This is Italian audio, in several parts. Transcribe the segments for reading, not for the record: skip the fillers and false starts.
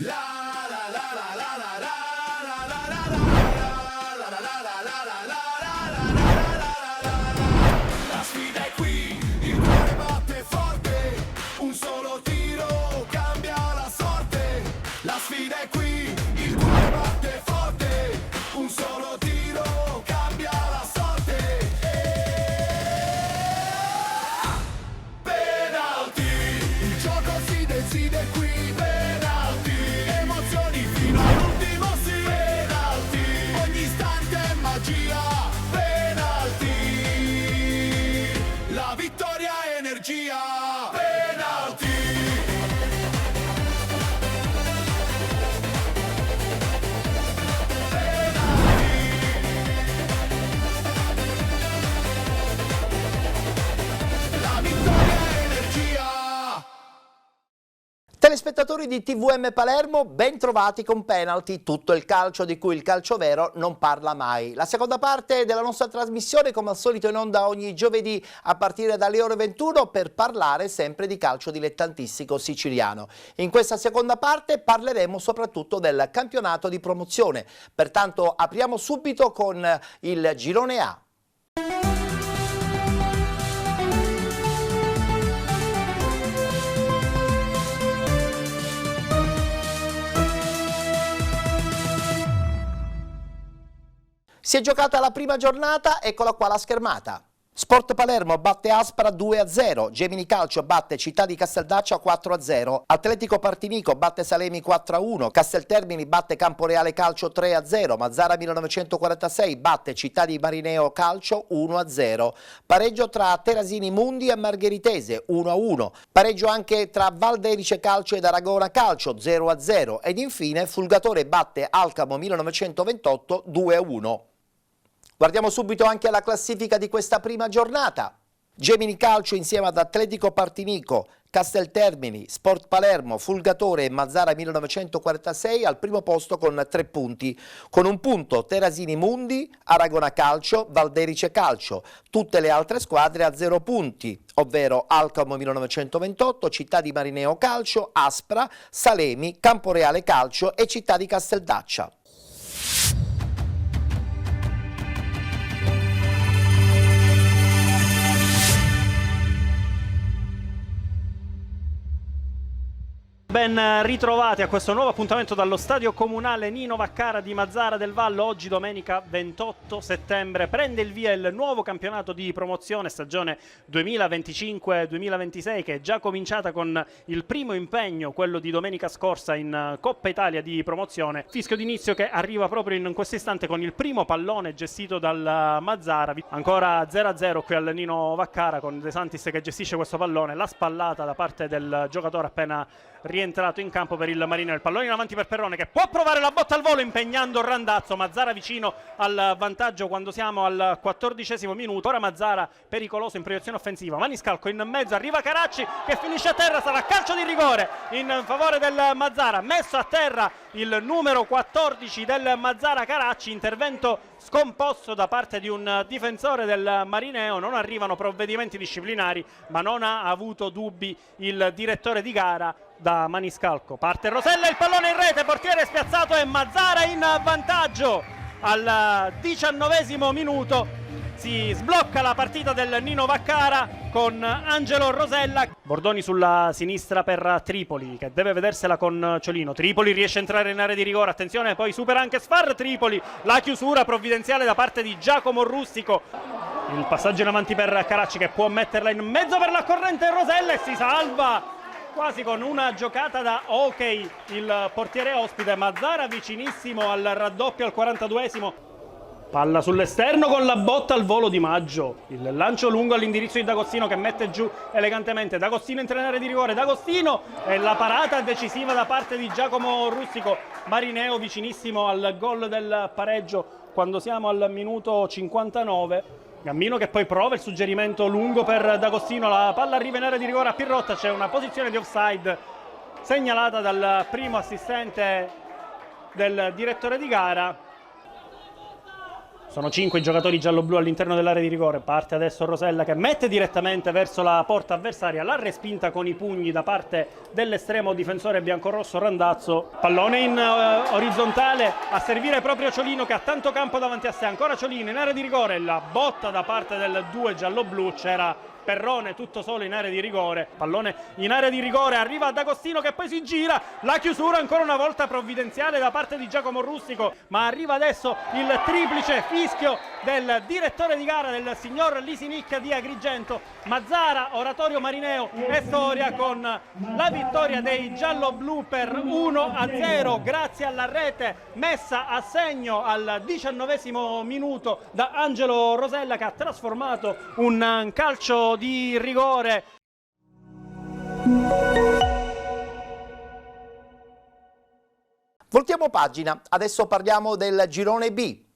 La sfida è qui, il cuore batte forte, un solo tiro cambia la sorte. La sfida è qui, il cuore batte forte, un solo tiro cambia la sorte. Penalty, il gioco si decide qui. Penalty, emozioni fino all'ultimo sì. Penalty, ogni istante è magia. Penalty, la vittoria è energia. Penalty. La vittoria è energia. Telespettatori di TVM Palermo, ben trovati con Penalty, tutto il calcio di cui il calcio vero non parla mai. La seconda parte della nostra trasmissione, come al solito in onda ogni giovedì a partire dalle ore 21, per parlare sempre di calcio dilettantistico siciliano. In questa seconda parte parleremo soprattutto del campionato di promozione, pertanto apriamo subito con il girone A. Si è giocata la prima giornata, eccola qua la schermata. Sport Palermo batte Aspra 2-0, Gemini Calcio batte Città di Casteldaccia 4-0, Atletico Partinico batte Salemi 4-1, Casteltermini batte Camporeale Calcio 3-0, Mazzara 1946 batte Città di Marineo Calcio 1-0, pareggio tra Terasini Mundi e Margheritese 1-1, pareggio anche tra Valderice Calcio ed Aragona Calcio 0-0 ed infine Fulgatore batte Alcamo 1928 2-1. Guardiamo subito anche alla classifica di questa prima giornata. Gemini Calcio insieme ad Atletico Partinico, Casteltermini, Sport Palermo, Fulgatore e Mazzara 1946 al primo posto con 3 punti. Con un punto Terasini Mundi, Aragona Calcio, Valderice Calcio. Tutte le altre squadre a 0 punti, ovvero Alcamo 1928, Città di Marineo Calcio, Aspra, Salemi, Camporeale Calcio e Città di Casteldaccia. Ben ritrovati a questo nuovo appuntamento dallo Stadio Comunale Nino Vaccara di Mazzara del Vallo. Oggi domenica 28 settembre prende il via il nuovo campionato di promozione stagione 2025-2026 che è già cominciata con il primo impegno, quello di domenica scorsa in Coppa Italia di promozione. Fischio d'inizio che arriva proprio in questo istante con il primo pallone gestito dal Mazzara. Ancora 0-0 qui al Nino Vaccara con De Santis che gestisce questo pallone. La spallata da parte del giocatore appena rientrato in campo per il Marineo. Il pallone in avanti per Perrone che può provare la botta al volo impegnando Randazzo. Mazzara vicino al vantaggio quando siamo al 14° minuto. Ora Mazzara pericoloso in proiezione offensiva. Maniscalco in mezzo, arriva Caracci che finisce a terra, sarà calcio di rigore in favore del Mazzara. Messo a terra il numero 14 del Mazzara Caracci, intervento scomposto da parte di un difensore del Marineo. Non arrivano provvedimenti disciplinari, ma non ha avuto dubbi il direttore di gara da Maniscalco. Parte Rosella, il pallone in rete, portiere spiazzato e Mazzara in vantaggio al 19° minuto. Si sblocca la partita del Nino Vaccara con Angelo Rosella. Bordoni sulla sinistra per Tripoli che deve vedersela con Ciolino. Tripoli riesce a entrare in area di rigore, attenzione, poi supera anche Sfar. Tripoli, la chiusura provvidenziale da parte di Giacomo Rustico. Il passaggio in avanti per Caracci che può metterla in mezzo per la corrente Rosella e si salva quasi con una giocata da hockey il portiere ospite. Mazzara vicinissimo al raddoppio al 42°. Palla sull'esterno con la botta al volo di Maggio. Il lancio lungo all'indirizzo di D'Agostino che mette giù elegantemente. D'Agostino entra in area di rigore. D'Agostino e la parata decisiva da parte di Giacomo Rustico. Marineo vicinissimo al gol del pareggio quando siamo al minuto 59. Gammino che poi prova il suggerimento lungo per D'Agostino. La palla arriva in area di rigore a Pirrotta. C'è una posizione di offside segnalata dal primo assistente del direttore di gara. Sono 5 i giocatori giallo-blu all'interno dell'area di rigore. Parte adesso Rosella che mette direttamente verso la porta avversaria. La respinta con i pugni da parte dell'estremo difensore biancorosso Randazzo. Pallone in orizzontale a servire proprio Ciolino che ha tanto campo davanti a sé. Ancora Ciolino in area di rigore. La botta da parte del 2 giallo-blu. C'era Perrone tutto solo in area di rigore. Pallone in area di rigore, arriva ad Agostino che poi si gira. La chiusura ancora una volta provvidenziale da parte di Giacomo Rustico, ma arriva adesso il triplice fischio del direttore di gara, del signor Lisinicchia di Agrigento. Mazzara, Oratorio Marineo e Storia con la vittoria dei giallo-blu per 1-0 grazie alla rete messa a segno al 19° minuto da Angelo Rosella, che ha trasformato un calcio di rigore. Voltiamo pagina, adesso parliamo del girone B.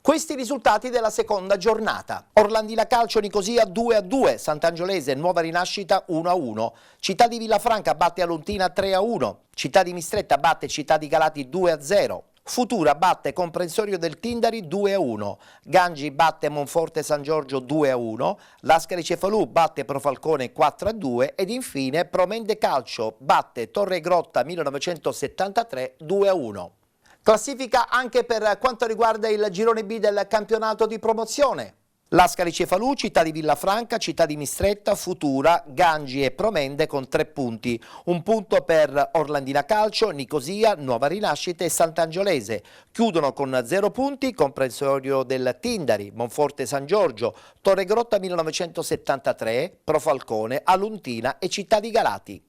Questi i risultati della seconda giornata. Orlandina Calcio Nicosia 2-2, Sant'Angiolese Nuova Rinascita 1-1, Città di Villafranca batte Aluntina 3-1, Città di Mistretta batte Città di Galati 2-0, Futura batte Comprensorio del Tindari 2-1, Gangi batte Monforte San Giorgio 2-1, Lascari Cefalù batte Profalcone 4-2 ed infine Promende Calcio batte Torre Grotta 1973 2-1. Classifica anche per quanto riguarda il girone B del campionato di promozione. Lascari Cefalù, Città di Villafranca, Città di Mistretta, Futura, Gangi e Promende con 3 punti. Un punto per Orlandina Calcio, Nicosia, Nuova Rinascita e Sant'Angiolese. Chiudono con 0 punti Comprensorio del Tindari, Monforte San Giorgio, Torre Grotta 1973, Profalcone, Aluntina e Città di Galati.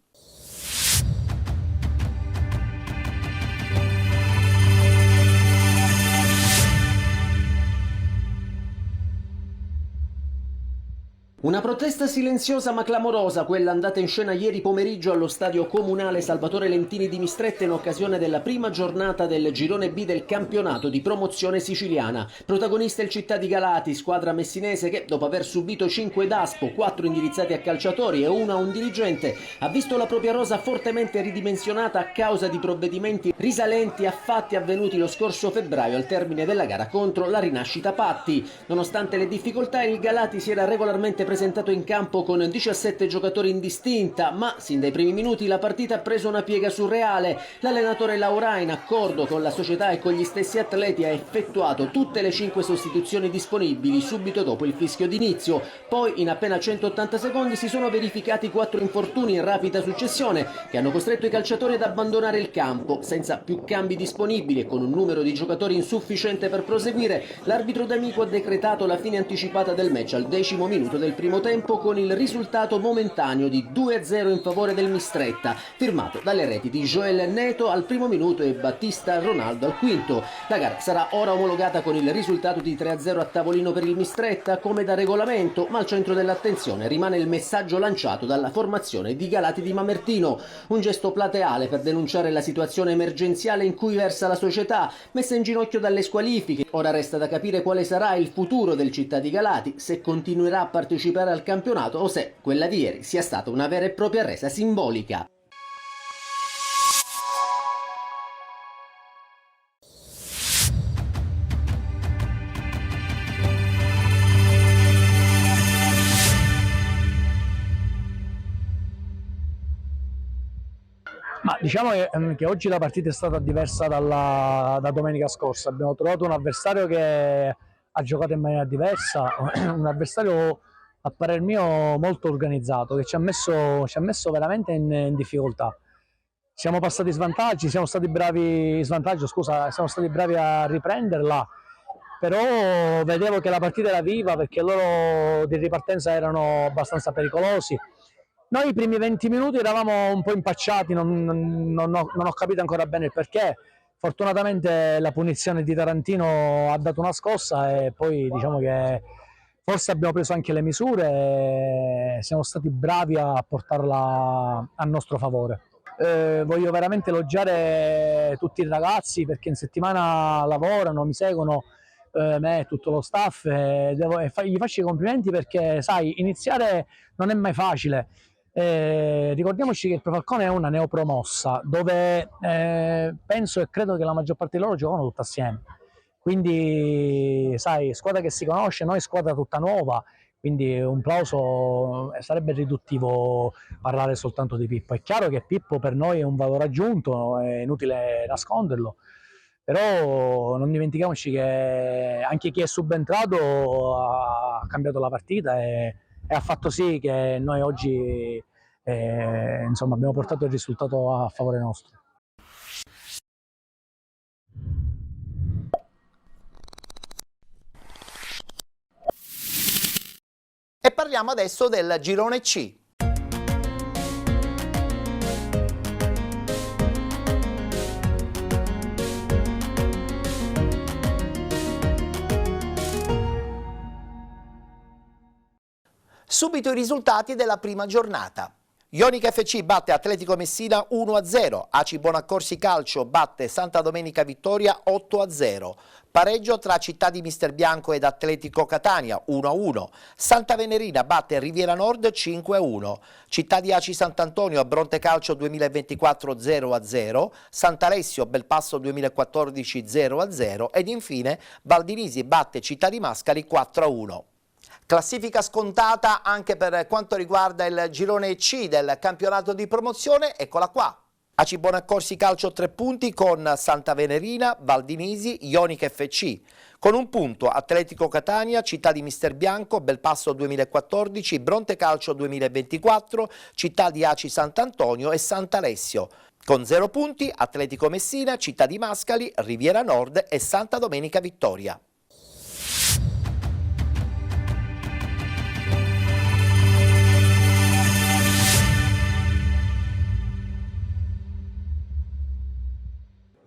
Una protesta silenziosa ma clamorosa, quella andata in scena ieri pomeriggio allo stadio comunale Salvatore Lentini di Mistretta in occasione della prima giornata del girone B del campionato di promozione siciliana. Protagonista il Città di Galati, squadra messinese che, dopo aver subito 5 DASPO, 4 indirizzati a calciatori e 1 a un dirigente, ha visto la propria rosa fortemente ridimensionata a causa di provvedimenti risalenti a fatti avvenuti lo scorso febbraio al termine della gara contro la Rinascita Patti. Nonostante le difficoltà, il Galati si era regolarmente presentato in campo con 17 giocatori in distinta, ma sin dai primi minuti la partita ha preso una piega surreale. L'allenatore Laura, in accordo con la società e con gli stessi atleti, ha effettuato tutte le 5 sostituzioni disponibili subito dopo il fischio d'inizio. Poi, in appena 180 secondi, si sono verificati 4 infortuni in rapida successione che hanno costretto i calciatori ad abbandonare il campo. Senza più cambi disponibili e con un numero di giocatori insufficiente per proseguire, l'arbitro D'Amico ha decretato la fine anticipata del match al 10° minuto del primo tempo, con il risultato momentaneo di 2-0 in favore del Mistretta, firmato dalle reti di Joel Neto al primo minuto e Battista Ronaldo al quinto. La gara sarà ora omologata con il risultato di 3-0 a tavolino per il Mistretta, come da regolamento, ma al centro dell'attenzione rimane il messaggio lanciato dalla formazione di Galati di Mamertino, un gesto plateale per denunciare la situazione emergenziale in cui versa la società, messa in ginocchio dalle squalifiche. Ora resta da capire quale sarà il futuro del Città di Galati, se continuerà a partecipare al campionato o se quella di ieri sia stata una vera e propria resa simbolica. Ma diciamo che oggi la partita è stata diversa da domenica scorsa. Abbiamo trovato un avversario che ha giocato in maniera diversa, un avversario a parer mio molto organizzato, che ci ha messo veramente in difficoltà. Siamo passati svantaggi, siamo stati bravi a riprenderla, però vedevo che la partita era viva perché loro di ripartenza erano abbastanza pericolosi. Noi i primi 20 minuti eravamo un po' impacciati, non ho capito ancora bene il perché. Fortunatamente la punizione di Tarantino ha dato una scossa e poi diciamo che forse abbiamo preso anche le misure e siamo stati bravi a portarla a nostro favore. Voglio veramente elogiare tutti i ragazzi perché in settimana lavorano, mi seguono, me e tutto lo staff, gli faccio i complimenti perché, sai, iniziare non è mai facile. Ricordiamoci che il Pro Falcone è una neopromossa dove penso e credo che la maggior parte di loro giocano tutti assieme, quindi sai, squadra che si conosce, noi squadra tutta nuova, quindi un plauso, sarebbe riduttivo parlare soltanto di Pippo. È chiaro che Pippo per noi è un valore aggiunto, è inutile nasconderlo, però non dimentichiamoci che anche chi è subentrato ha cambiato la partita e ha fatto sì che noi oggi insomma, abbiamo portato il risultato a favore nostro. E parliamo adesso del girone C. Subito i risultati della prima giornata. Ionica FC batte Atletico Messina 1-0, Aci Bonaccorsi Calcio batte Santa Domenica Vittoria 8-0, pareggio tra Città di Misterbianco ed Atletico Catania 1-1, Santa Venerina batte Riviera Nord 5-1, Città di Aci Sant'Antonio Bronte Calcio 2024 0-0, Sant'Alessio Belpasso 2014 0-0 ed infine Valdinisi batte Città di Mascali 4-1. Classifica scontata anche per quanto riguarda il girone C del campionato di promozione, eccola qua. Aci Bonaccorsi Calcio 3 punti con Santa Venerina, Valdinisi, Ionica FC. Con un punto Atletico Catania, Città di Misterbianco, Belpasso 2014, Bronte Calcio 2024, Città di Aci Sant'Antonio e Sant'Alessio. Con 0 punti Atletico Messina, Città di Mascali, Riviera Nord e Santa Domenica Vittoria.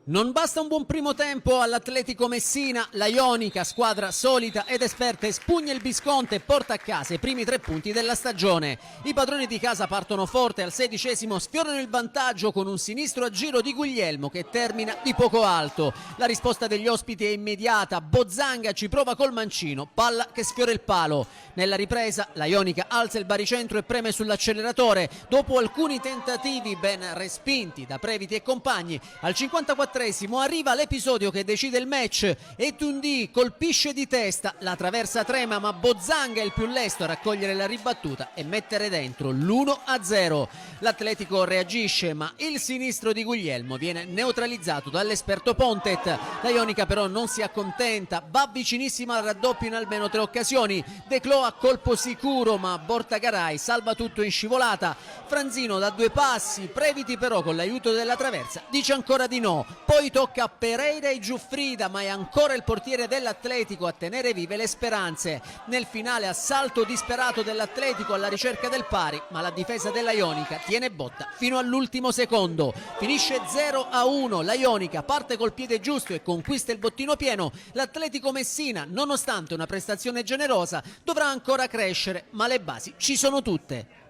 Non basta un buon primo tempo all'Atletico Messina, la Ionica, squadra solita ed esperta, espugna il Visconti e porta a casa i primi 3 punti della stagione. I padroni di casa partono forte, al 16° sfiorano il vantaggio con un sinistro a giro di Guglielmo che termina di poco alto. La risposta degli ospiti è immediata, Bozzanga ci prova col mancino, palla che sfiora il palo. Nella ripresa la Ionica alza il baricentro e preme sull'acceleratore. Dopo alcuni tentativi ben respinti da Previti e compagni, al 54° arriva l'episodio che decide il match e Tundi colpisce di testa, la traversa trema ma Bozzanga è il più lesto a raccogliere la ribattuta e mettere dentro l'1-0. L'Atletico reagisce ma il sinistro di Guglielmo viene neutralizzato dall'esperto Pontet. La Ionica però non si accontenta, va vicinissima al raddoppio in almeno 3 occasioni. De Clo a colpo sicuro ma Bortagaray salva tutto in scivolata. Franzino da 2 passi, Previti però con l'aiuto della traversa dice ancora di no. Poi tocca a Pereira e Giuffrida, ma è ancora il portiere dell'Atletico a tenere vive le speranze. Nel finale assalto disperato dell'Atletico alla ricerca del pari, ma la difesa della Ionica tiene botta fino all'ultimo secondo. Finisce 0-1, la Ionica parte col piede giusto e conquista il bottino pieno. L'Atletico Messina, nonostante una prestazione generosa, dovrà ancora crescere, ma le basi ci sono tutte.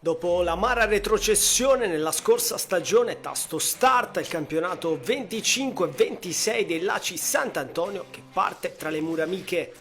Dopo l'amara retrocessione nella scorsa stagione, tasto start il campionato 25-26 dell'ACI Sant'Antonio che parte tra le mura amiche.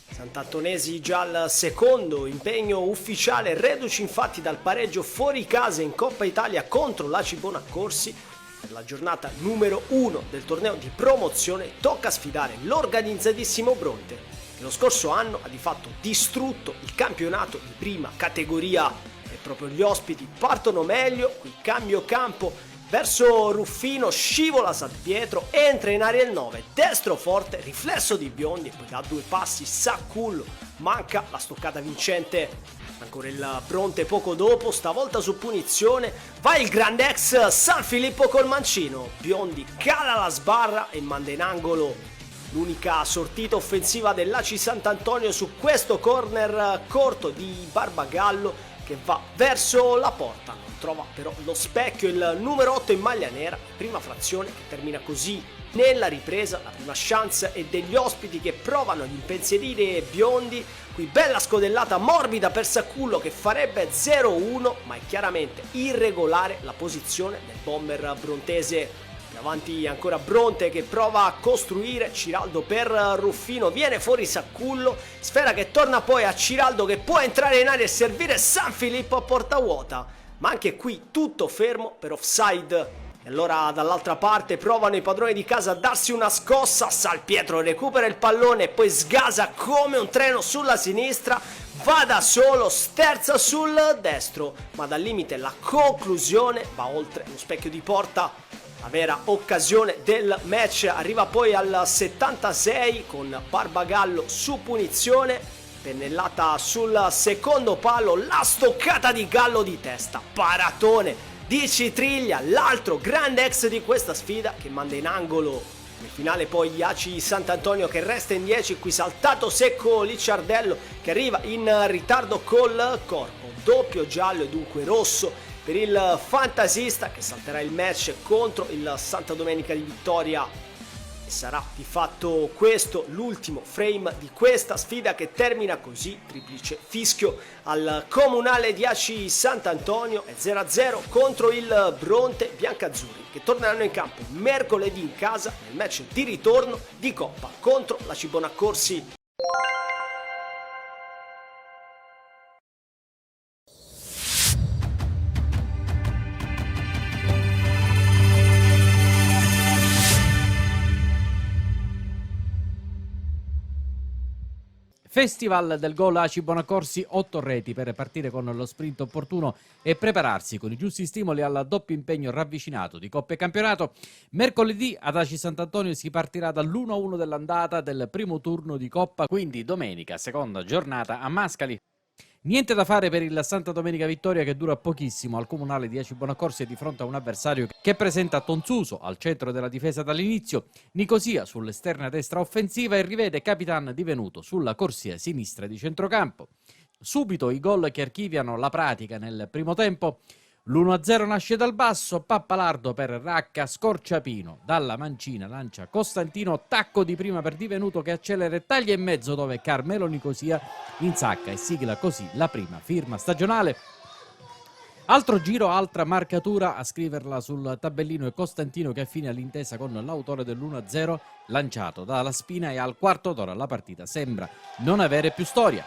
Sant'Antonesi già al secondo impegno ufficiale, reduci infatti dal pareggio fuori casa in Coppa Italia contro l'ACI Bonaccorsi. Per la giornata numero 1 del torneo di promozione tocca sfidare l'organizzatissimo Bronte, che lo scorso anno ha di fatto distrutto il campionato di prima categoria, e proprio gli ospiti partono meglio. Qui cambio campo verso Ruffino, scivola San Pietro, entra in area il 9, destro forte, riflesso di Biondi e poi da 2 passi Saccullo, manca la stoccata vincente. Ancora il Bronte poco dopo, stavolta su punizione, va il grande ex San Filippo col mancino, Biondi cala la sbarra e manda in angolo. L'unica sortita offensiva dell'ACI Sant'Antonio su questo corner corto di Barbagallo che va verso la porta, non trova però lo specchio il numero 8 in maglia nera, prima frazione che termina così. Nella ripresa la prima chance è degli ospiti che provano ad impensierire Biondi, qui bella scodellata morbida per Saccullo che farebbe 0-1, ma è chiaramente irregolare la posizione del bomber brontese. Davanti ancora Bronte che prova a costruire, Ciraldo per Ruffino, viene fuori Saccullo, sfera che torna poi a Ciraldo che può entrare in area e servire San Filippo a porta vuota, ma anche qui tutto fermo per offside. E allora dall'altra parte provano i padroni di casa a darsi una scossa, San Pietro recupera il pallone e poi sgasa come un treno sulla sinistra, va da solo, sterza sul destro, ma dal limite la conclusione va oltre lo specchio di porta. La vera occasione del match arriva poi al 76 con Barbagallo su punizione, pennellata sul secondo palo, la stoccata di Gallo di testa, paratone di Citriglia, l'altro grande ex di questa sfida che manda in angolo. Nel finale poi ACI Sant'Antonio che resta in 10, qui saltato secco Licciardello che arriva in ritardo col corpo, doppio giallo e dunque rosso per il fantasista che salterà il match contro il Santa Domenica di Vittoria. E sarà di fatto questo l'ultimo frame di questa sfida che termina così, triplice fischio al comunale di ACI Sant'Antonio e 0-0 contro il Bronte. Biancazzurri che torneranno in campo mercoledì in casa nel match di ritorno di Coppa contro l'ACI Bonaccorsi. Festival del gol ACI Bonaccorsi, 8 reti per partire con lo sprint opportuno e prepararsi con i giusti stimoli al doppio impegno ravvicinato di Coppa e Campionato. Mercoledì ad ACI Sant'Antonio si partirà dall'1-1 dell'andata del primo turno di Coppa, quindi domenica, seconda giornata a Mascali. Niente da fare per il Santa Domenica Vittoria che dura pochissimo al comunale di ACI Bonaccorsi e di fronte a un avversario che presenta Tonsuso al centro della difesa dall'inizio, Nicosia sull'esterna destra offensiva e rivede Capitan divenuto sulla corsia sinistra di centrocampo. Subito i gol che archiviano la pratica nel primo tempo. L'1-0 nasce dal basso, Pappalardo per Racca, Scorciapino dalla mancina lancia Costantino, tacco di prima per Divenuto che accelera e taglia in mezzo dove Carmelo Nicosia insacca e sigla così la prima firma stagionale. Altro giro, altra marcatura, a scriverla sul tabellino è Costantino che affina l'intesa con l'autore dell'1-0 lanciato dalla Spina e al quarto d'ora la partita sembra non avere più storia.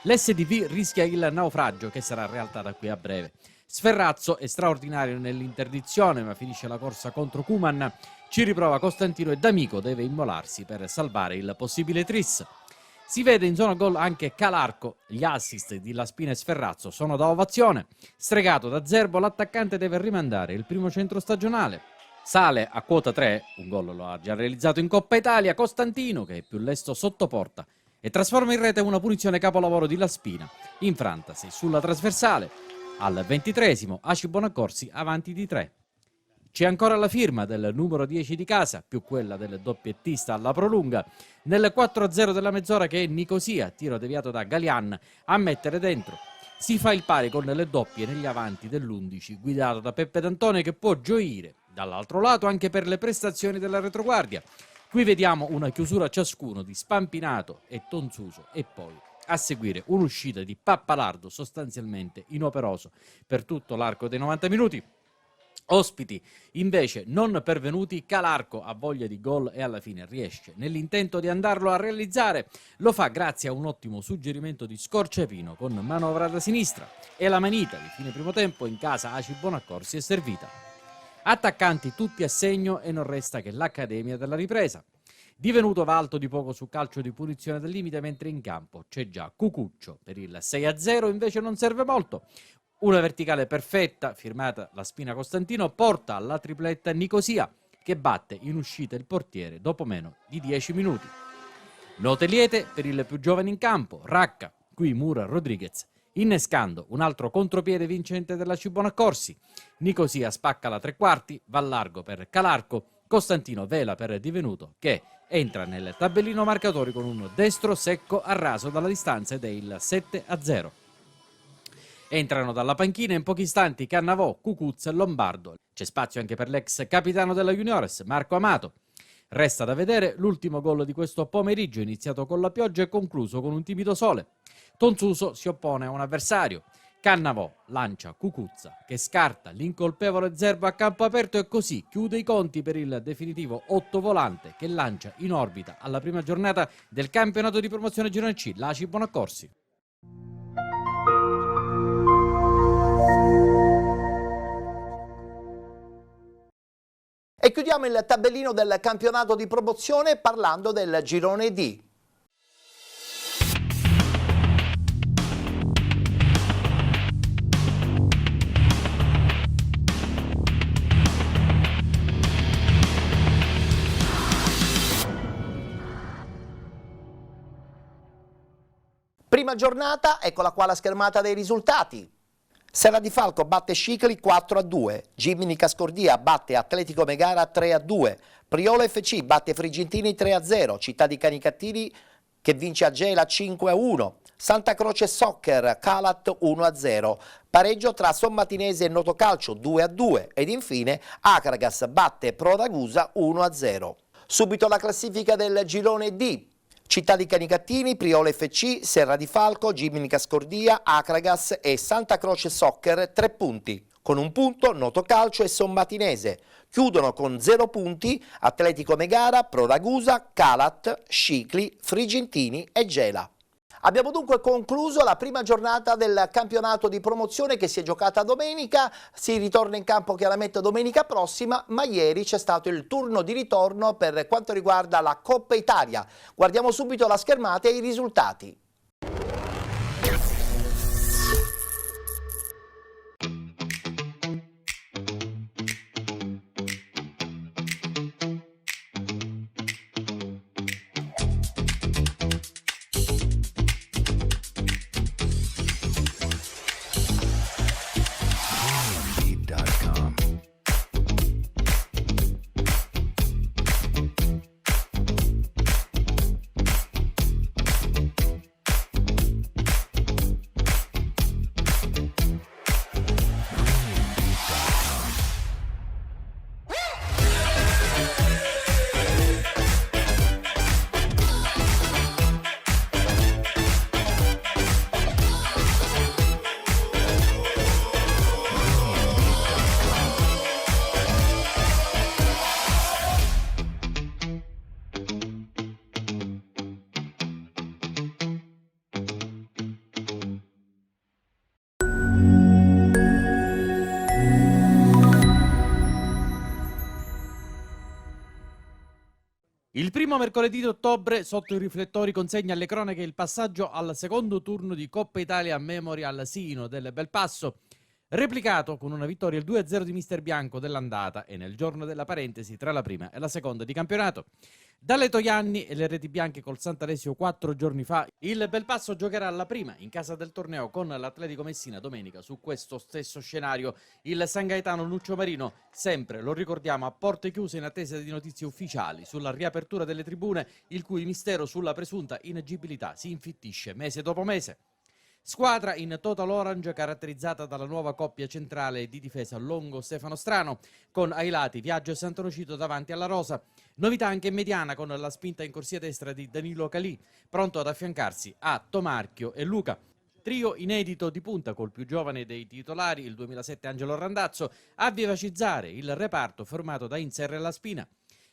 L'SDV rischia il naufragio che sarà realtà da qui a breve. Sferrazzo è straordinario nell'interdizione ma finisce la corsa contro Kuman, ci riprova Costantino e D'Amico deve immolarsi per salvare il possibile tris. Si vede in zona gol anche Calarco, gli assist di La Spina e Sferrazzo sono da ovazione. Stregato da Zerbo l'attaccante deve rimandare il primo centro stagionale. Sale a quota 3, un gol lo ha già realizzato in Coppa Italia, Costantino che è più lesto sotto porta e trasforma in rete una punizione capolavoro di La Spina, infrantasi sulla trasversale. Al 23esimo ACI Bonaccorsi avanti di 3. C'è ancora la firma del numero 10 di casa, più quella del doppiettista alla prolunga, nel 4-0 della mezz'ora che è Nicosia, tiro deviato da Galian, a mettere dentro. Si fa il pari con le doppie negli avanti dell'11, guidato da Peppe D'Antone che può gioire, dall'altro lato anche per le prestazioni della retroguardia. Qui vediamo una chiusura ciascuno di Spampinato e Tonsuso e poi A seguire un'uscita di Pappalardo sostanzialmente inoperoso per tutto l'arco dei 90 minuti. Ospiti invece non pervenuti, Calarco ha voglia di gol e alla fine riesce nell'intento di andarlo a realizzare. Lo fa grazie a un ottimo suggerimento di Scorciapino con manovra da sinistra e la manita di fine primo tempo in casa Aci Bonaccorsi è servita. Attaccanti tutti a segno e non resta che l'Accademia della Ripresa. Divenuto va alto di poco su calcio di punizione del limite, mentre in campo c'è già Cucuccio per il 6-0, invece non serve molto. Una verticale perfetta, firmata la Spina Costantino, porta alla tripletta Nicosia, che batte in uscita il portiere dopo meno di 10 minuti. Note liete per il più giovane in campo, Racca, qui Mura Rodriguez, innescando un altro contropiede vincente della Bonaccorsi. Nicosia spacca la tre quarti, va largo per Calarco, Costantino vela per Divenuto, che entra nel tabellino marcatori con un destro secco a raso dalla distanza ed è il 7-0. Entrano dalla panchina in pochi istanti Cannavò, Cucuzza e Lombardo. C'è spazio anche per l'ex capitano della Juniores, Marco Amato. Resta da vedere l'ultimo gol di questo pomeriggio, iniziato con la pioggia e concluso con un timido sole. Tonsuso si oppone a un avversario. Cannavò lancia Cucuzza, che scarta l'incolpevole Zerbo a campo aperto e così chiude i conti per il definitivo ottovolante che lancia in orbita alla prima giornata del campionato di promozione Girone C, l'Aci Bonaccorsi. E chiudiamo il tabellino del campionato di promozione parlando del girone D. Prima giornata, eccola qua la schermata dei risultati. Serra di Falco batte Scicli 4-2, Gimini Cascordia batte Atletico Megara 3-2, Priolo FC batte Frigentini 3-0, Città di Canicattini che vince a Gela 5-1, Santa Croce Soccer Calat 1-0, pareggio tra Sommatinese e Notocalcio 2-2 ed infine Acragas batte Prodagusa 1-0. Subito la classifica del girone D. Città di Canicattini, Priolo FC, Serra di Falco, Gimini Cascordia, Acragas e Santa Croce Soccer 3 punti. Con un punto Notocalcio e Sommatinese. Chiudono con 0 punti Atletico Megara, Prodagusa, Calat, Scicli, Frigentini e Gela. Abbiamo dunque concluso la prima giornata del campionato di promozione che si è giocata domenica, si ritorna in campo chiaramente domenica prossima, ma ieri c'è stato il turno di ritorno per quanto riguarda la Coppa Italia. Guardiamo subito la schermata e i risultati. Il primo mercoledì di ottobre, sotto i riflettori, consegna alle cronache il passaggio al secondo turno di Coppa Italia Memorial Sino del Belpasso, replicato con una vittoria il 2-0 di Mister Bianco dell'andata e nel giorno della parentesi tra la prima e la seconda di campionato. Dalle Toianni e le reti bianche col Sant'Alessio 4 giorni fa, il Belpasso giocherà alla prima in casa del torneo con l'Atletico Messina domenica su questo stesso scenario. Il San Gaetano Nuccio Marino, sempre lo ricordiamo, a porte chiuse in attesa di notizie ufficiali sulla riapertura delle tribune, il cui mistero sulla presunta inagibilità si infittisce mese dopo mese. Squadra in total orange caratterizzata dalla nuova coppia centrale di difesa Longo Stefano Strano, con ai lati Viaggio e Santonocito davanti alla rosa. Novità anche in mediana con la spinta in corsia destra di Danilo Calì, pronto ad affiancarsi a Tomarchio e Luca. Trio inedito di punta col più giovane dei titolari, il 2007 Angelo Randazzo, a vivacizzare il reparto formato da Inser e La Spina.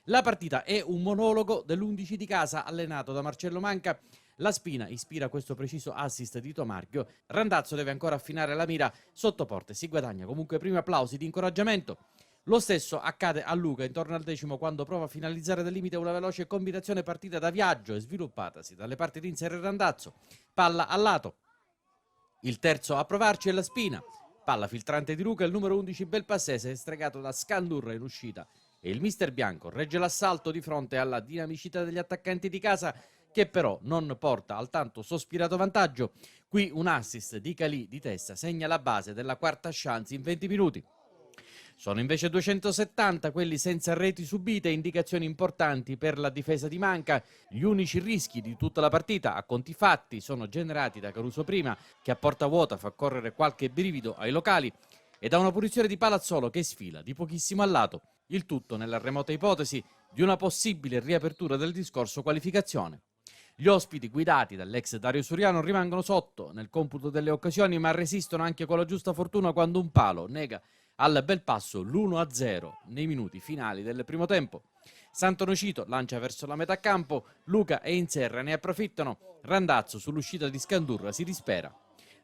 La partita è un monologo dell'11 di casa allenato da Marcello Manca. La Spina ispira questo preciso assist di Tomarchio. Randazzo deve ancora affinare la mira sotto porte, si guadagna comunque primi applausi di incoraggiamento. Lo stesso accade a Luca intorno al 10° quando prova a finalizzare dal limite una veloce combinazione partita da Viaggio e sviluppatasi dalle parti di Inser e Randazzo. Palla al lato. Il terzo a provarci è La Spina. Palla filtrante di Luca, il numero 11 Belpassese stregato da Scandurra in uscita. E il mister bianco regge l'assalto di fronte alla dinamicità degli attaccanti di casa, che però non porta al tanto sospirato vantaggio. Qui un assist di Calì di testa segna la base della quarta chance in 20 minuti. Sono invece 270 quelli senza reti subite, indicazioni importanti per la difesa di Manca. Gli unici rischi di tutta la partita, a conti fatti, sono generati da Caruso prima, che a porta vuota fa correre qualche brivido ai locali, e da una punizione di Palazzolo che sfila di pochissimo al lato. Il tutto nella remota ipotesi di una possibile riapertura del discorso qualificazione. Gli ospiti guidati dall'ex Dario Suriano rimangono sotto nel computo delle occasioni, ma resistono anche con la giusta fortuna quando un palo nega al Belpasso l'1-0 nei minuti finali del primo tempo. Santonocito lancia verso la metà campo, Luca e Inserra ne approfittano, Randazzo sull'uscita di Scandurra si dispera.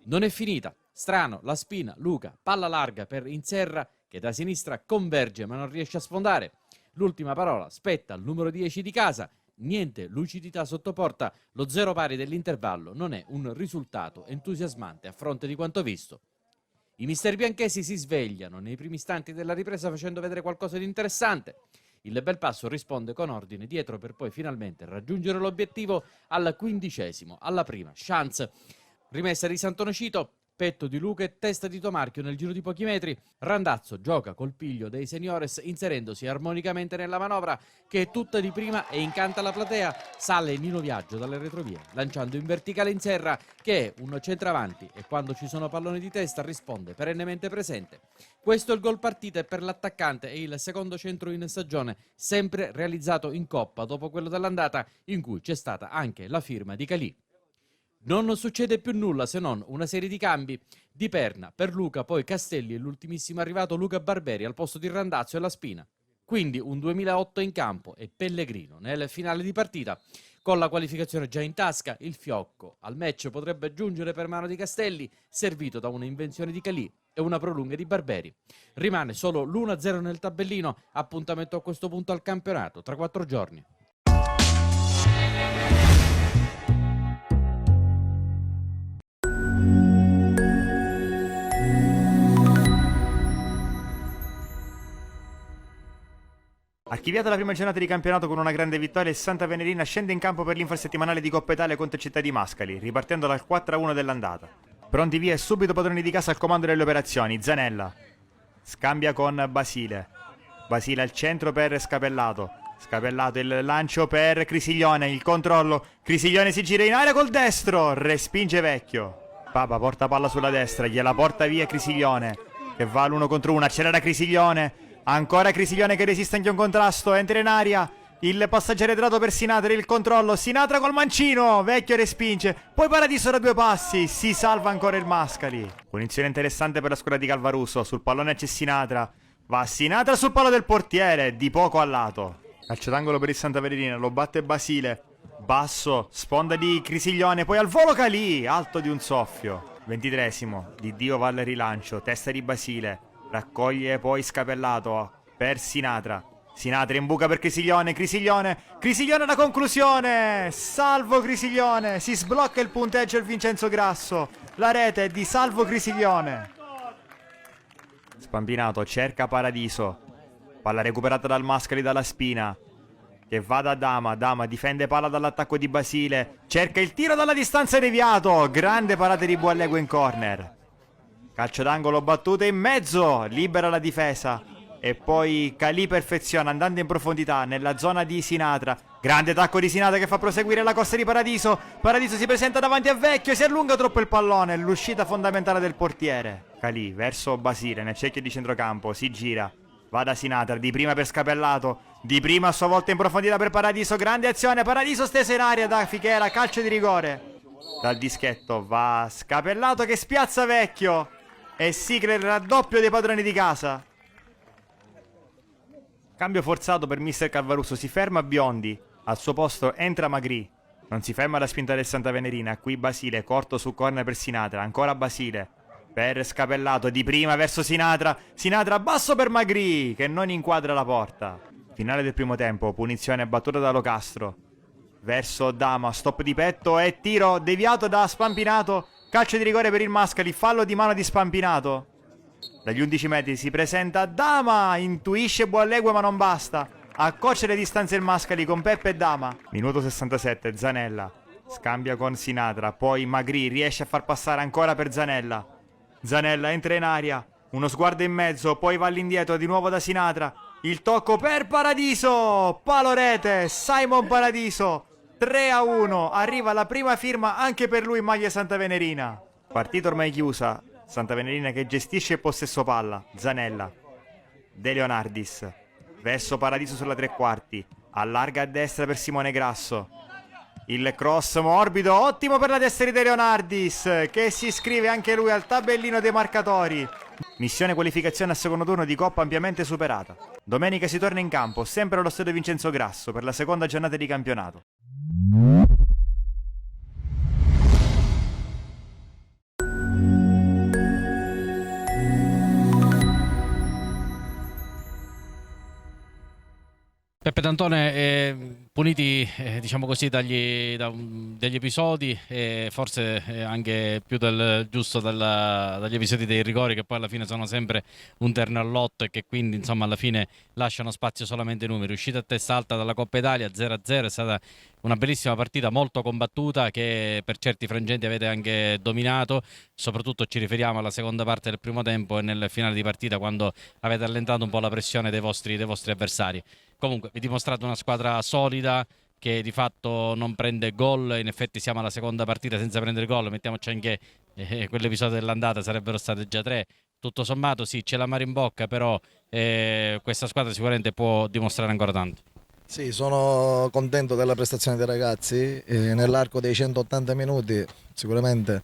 Non è finita, Strano, La Spina, Luca, palla larga per Inserra che da sinistra converge ma non riesce a sfondare. L'ultima parola spetta al numero 10 di casa. Niente lucidità sotto porta, lo 0 pari dell'intervallo non è un risultato entusiasmante a fronte di quanto visto. I mister bianchesi si svegliano nei primi istanti della ripresa facendo vedere qualcosa di interessante. Il Belpasso risponde con ordine dietro per poi finalmente raggiungere l'obiettivo al 15°, alla prima chance. Rimessa di Santonocito, petto di Luca e testa di Tomarchio nel giro di pochi metri. Randazzo gioca col piglio dei seniores inserendosi armonicamente nella manovra che è tutta di prima e incanta la platea. Sale Nino Viaggio dalle retrovie lanciando in verticale Inserra che è un centravanti e quando ci sono palloni di testa risponde perennemente presente. Questo è il gol partita per l'attaccante e il secondo centro in stagione sempre realizzato in Coppa dopo quello dell'andata in cui c'è stata anche la firma di Calì. Non succede più nulla se non una serie di cambi. Di Perna per Luca, poi Castelli e l'ultimissimo arrivato Luca Barberi al posto di Randazzo e La Spina. Quindi un 2008 in campo e Pellegrino nel finale di partita. Con la qualificazione già in tasca, il fiocco al match potrebbe giungere per mano di Castelli, servito da una invenzione di Calì e una prolunga di Barberi. Rimane solo l'1-0 nel tabellino, appuntamento a questo punto al campionato tra 4 giorni. Archiviata la prima giornata di campionato con una grande vittoria, il Santa Venerina scende in campo per l'infrasettimanale di Coppa Italia contro Città di Mascali, ripartendo dal 4-1 dell'andata. Pronti via e subito padroni di casa al comando delle operazioni, Zanella. Scambia con Basile. Basile al centro per Scapellato. Scapellato il lancio per Crisiglione, il controllo. Crisiglione si gira in area col destro, respinge Vecchio. Papa porta palla sulla destra, gliela porta via Crisiglione, che va all'1 contro 1, accelera Crisiglione. Ancora Crisiglione che resiste anche a un contrasto, entra in aria, il passaggio arretrato per Sinatra, il controllo, Sinatra col mancino, Vecchio respinge, poi Paradiso da 2 passi, si salva ancora il Mascali. Punizione interessante per la squadra di Calvaruso, sul pallone c'è Sinatra, va Sinatra sul palo del portiere, di poco al lato. Calcio d'angolo per il Santa Venerina, lo batte Basile, basso, sponda di Crisiglione, poi al volo Calì, alto di un soffio. 23esimo, Di Dio va al rilancio, testa di Basile. Raccoglie poi Scapellato per Sinatra. Sinatra in buca per Crisiglione. Crisiglione la conclusione. Salvo Crisiglione. Si sblocca il punteggio il Vincenzo Grasso. La rete è di Salvo Crisiglione. Spampinato cerca Paradiso. Palla recuperata dal Mascali dalla Spina, che va da Dama. Dama difende palla dall'attacco di Basile. Cerca il tiro dalla distanza deviato. Grande parata di Buallego in corner. Calcio d'angolo battuta in mezzo, libera la difesa e poi Calì perfeziona andando in profondità nella zona di Sinatra, Grande tacco di Sinatra che fa proseguire la corsa di Paradiso. Paradiso si presenta davanti a Vecchio, si allunga troppo il pallone, l'uscita fondamentale del portiere. Calì verso Basile nel cerchio di centrocampo, si gira, va da Sinatra, di prima per Scapellato, di prima a sua volta in profondità per Paradiso, grande azione, Paradiso steso in aria da Fichera, calcio di rigore. Dal dischetto va Scapellato che spiazza Vecchio e sigla il raddoppio dei padroni di casa. Cambio forzato per mister Calvarusso, si ferma Biondi, al suo posto entra Magri. Non si ferma la spinta del Santa Venerina, qui Basile, corto su corner per Sinatra, ancora Basile, per Scapellato, di prima verso Sinatra, Sinatra basso per Magri, che non inquadra la porta. Finale del primo tempo, punizione battuta da Locastro, verso Dama, stop di petto e tiro deviato da Spampinato, calcio di rigore per il Mascali, fallo di mano di Spampinato. Dagli 11 metri si presenta Dama, intuisce Buallegue ma non basta, accorcia le distanze il Mascali con Peppe e Dama. Minuto 67, Zanella scambia con Sinatra, poi Magri riesce a far passare ancora per Zanella. Zanella entra in aria, uno sguardo in mezzo, poi va all'indietro di nuovo da Sinatra, il tocco per Paradiso, palo rete, Simon Paradiso, 3-1, arriva la prima firma anche per lui in maglia Santa Venerina. Partita ormai chiusa, Santa Venerina che gestisce il possesso palla, Zanella, De Leonardis, verso Paradiso sulla tre quarti, allarga a destra per Simone Grasso, il cross morbido, ottimo per la destra di De Leonardis, che si iscrive anche lui al tabellino dei marcatori. Missione qualificazione al secondo turno di Coppa ampiamente superata. Domenica si torna in campo, sempre allo stadio Vincenzo Grasso, per la seconda giornata di campionato. Peppe D'Antone, puniti diciamo così degli episodi, forse anche più del giusto dagli episodi dei rigori, che poi alla fine sono sempre un terno al lotto e che quindi insomma alla fine lasciano spazio solamente ai numeri. Uscita a testa alta dalla Coppa Italia 0-0, è stata una bellissima partita, molto combattuta, che per certi frangenti avete anche dominato, soprattutto ci riferiamo alla seconda parte del primo tempo e nel finale di partita, quando avete allentato un po' la pressione dei vostri avversari. Comunque vi dimostrate una squadra solida che di fatto non prende gol, in effetti siamo alla seconda partita senza prendere gol, mettiamoci anche quell'episodio dell'andata, sarebbero state già 3. Tutto sommato sì, c'è l'amaro in bocca, però questa squadra sicuramente può dimostrare ancora tanto. Sì, sono contento della prestazione dei ragazzi, nell'arco dei 180 minuti sicuramente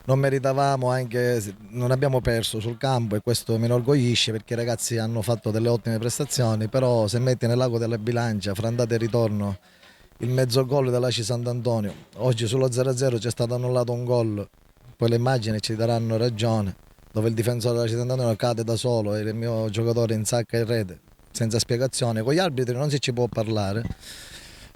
non meritavamo, anche se non abbiamo perso sul campo, e questo mi inorgoglisce perché i ragazzi hanno fatto delle ottime prestazioni, però se metti nell'ago della bilancia fra andata e ritorno il mezzo gol dell'Aci Sant'Antonio, oggi sullo 0-0 c'è stato annullato un gol, poi le immagini ci daranno ragione, dove il difensore dell'Aci Sant'Antonio cade da solo e il mio giocatore insacca in rete senza spiegazione. Con gli arbitri non si ci può parlare,